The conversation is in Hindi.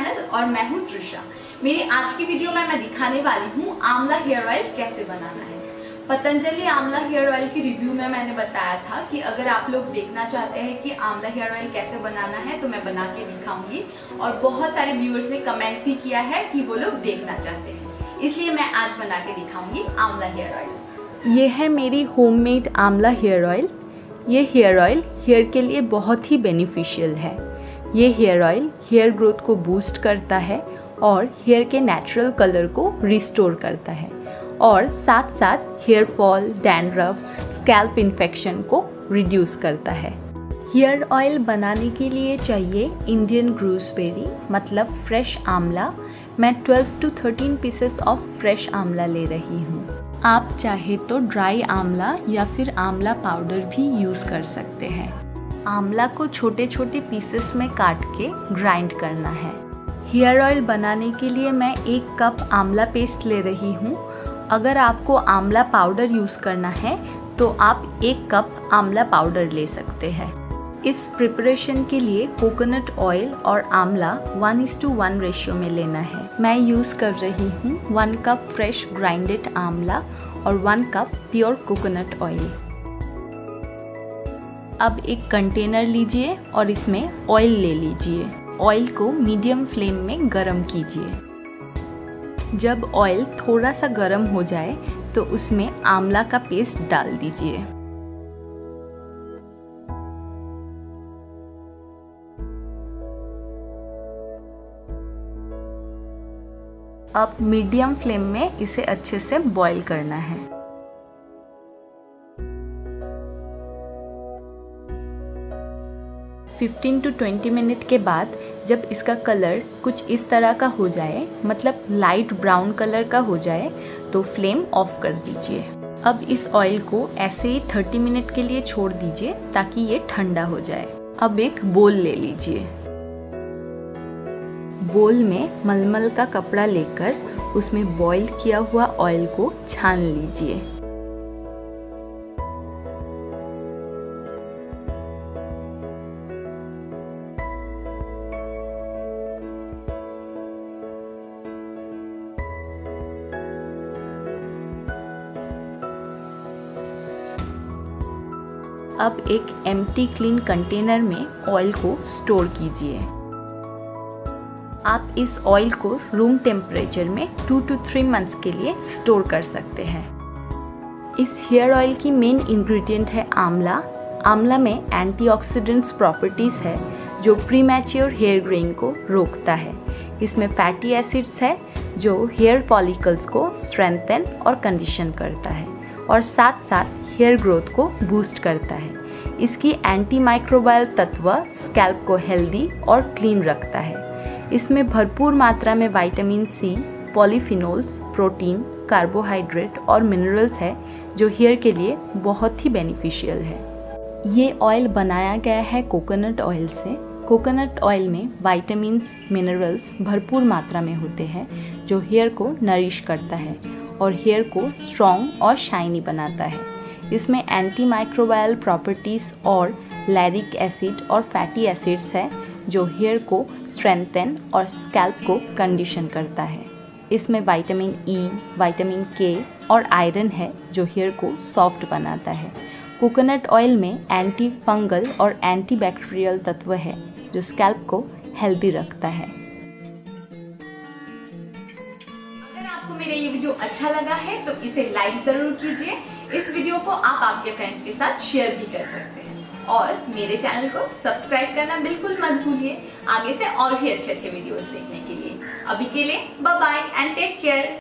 चैनल और मैं हूँ तृषा। मेरी आज की वीडियो में मैं दिखाने वाली हूँ आंवला हेयर ऑयल कैसे बनाना है। पतंजलि आंवला हेयर ऑयल की रिव्यू में मैंने बताया था कि अगर आप लोग देखना चाहते हैं कि आंवला हेयर ऑयल कैसे बनाना है तो मैं बना के दिखाऊंगी, और बहुत सारे व्यूअर्स ने कमेंट भी किया है कि वो लोग देखना चाहते हैं, इसलिए मैं आज बना के दिखाऊंगी आंवला हेयर ऑयल। ये है मेरी होममेड आंवला हेयर ऑयल। ये हेयर ऑयल हेयर के लिए बहुत ही बेनिफिशियल है। ये हेयर ऑयल हेयर ग्रोथ को बूस्ट करता है और हेयर के नेचुरल कलर को रिस्टोर करता है, और साथ साथ hair fall, dandruff, scalp infection को रिड्यूस करता है। हेयर ऑयल बनाने के लिए चाहिए इंडियन गूसबेरी, मतलब फ्रेश आंवला। मैं 12 to 13 पीसेस ऑफ फ्रेश आंवला ले रही हूँ। आप चाहे तो ड्राई आंवला या फिर आंवला पाउडर भी यूज़ कर सकते हैं। आंवला को छोटे छोटे पीसेस में काट के ग्राइंड करना है। हेयर ऑयल बनाने के लिए मैं 1 कप आंवला पेस्ट ले रही हूँ। अगर आपको आंवला पाउडर यूज़ करना है तो आप 1 कप आंवला पाउडर ले सकते हैं। इस प्रिपरेशन के लिए कोकोनट ऑयल और आंवला 1:1 रेशियो में लेना है। मैं यूज़ कर रही हूँ 1 कप फ्रेश ग्राइंडेड आंवला और 1 कप प्योर कोकोनट ऑयल। अब एक कंटेनर लीजिए और इसमें ऑयल ले लीजिए। ऑयल को मीडियम फ्लेम में गरम कीजिए। जब ऑयल थोड़ा सा गरम हो जाए तो उसमें आंवला का पेस्ट डाल दीजिए। अब मीडियम फ्लेम में इसे अच्छे से बॉईल करना है। (15 to 20 मिनट के बाद जब इसका कलर कुछ इस तरह का हो जाए, मतलब लाइट ब्राउन कलर का हो जाए, तो फ्लेम ऑफ कर दीजिए। अब इस ऑयल को ऐसे ही 30 मिनट के लिए छोड़ दीजिए ताकि ये ठंडा हो जाए। अब एक बोल ले लीजिए। बोल में मलमल का कपड़ा लेकर उसमें बॉईल किया हुआ ऑयल को छान लीजिए। अब एक एम्प्टी क्लीन कंटेनर में ऑयल को स्टोर कीजिए। आप इस ऑयल को रूम टेम्परेचर में 2 to 3 मंथ्स के लिए स्टोर कर सकते हैं। इस हेयर ऑयल की मेन इंग्रेडिएंट है आंवला। आंवला में एंटीऑक्सीडेंट्स प्रॉपर्टीज़ है जो प्रीमैच्योर हेयर ग्रेइंग को रोकता है। इसमें फैटी एसिड्स है जो हेयर फॉलिकल्स को स्ट्रेंथन और कंडीशन करता है, और साथ साथ हेयर ग्रोथ को बूस्ट करता है। इसकी एंटी माइक्रोबायल तत्व स्कैल्प को हेल्दी और क्लीन रखता है। इसमें भरपूर मात्रा में vitamin C, polyphenols, protein, carbohydrate और मिनरल्स है जो हेयर के लिए बहुत ही बेनिफिशियल है। ये ऑयल बनाया गया है कोकोनट ऑयल से। कोकोनट ऑयल में विटामिन्स, मिनरल्स भरपूर मात्रा में होते हैं जो हेयर को नरिश करता है और हेयर को स्ट्रॉन्ग और शाइनी बनाता है। इसमें एंटी माइक्रोबायल प्रॉपर्टीज़ और लैरिक एसिड और फैटी एसिड्स है जो हेयर को स्ट्रेंथन और स्कैल्प को कंडीशन करता है। इसमें विटामिन ई, विटामिन के और आयरन है जो हेयर को सॉफ्ट बनाता है। कोकोनट ऑयल में एंटी फंगल और एंटी बैक्टीरियल तत्व है जो स्कैल्प को हेल्दी रखता है। अगर आपको मेरा ये वीडियो अच्छा लगा है तो इसे लाइक जरूर कीजिए। इस वीडियो को आप आपके फ्रेंड्स के साथ शेयर भी कर सकते हैं, और मेरे चैनल को सब्सक्राइब करना बिल्कुल मत भूलिए आगे से और भी अच्छे अच्छे वीडियोस देखने के लिए। अभी के लिए bye bye and take care.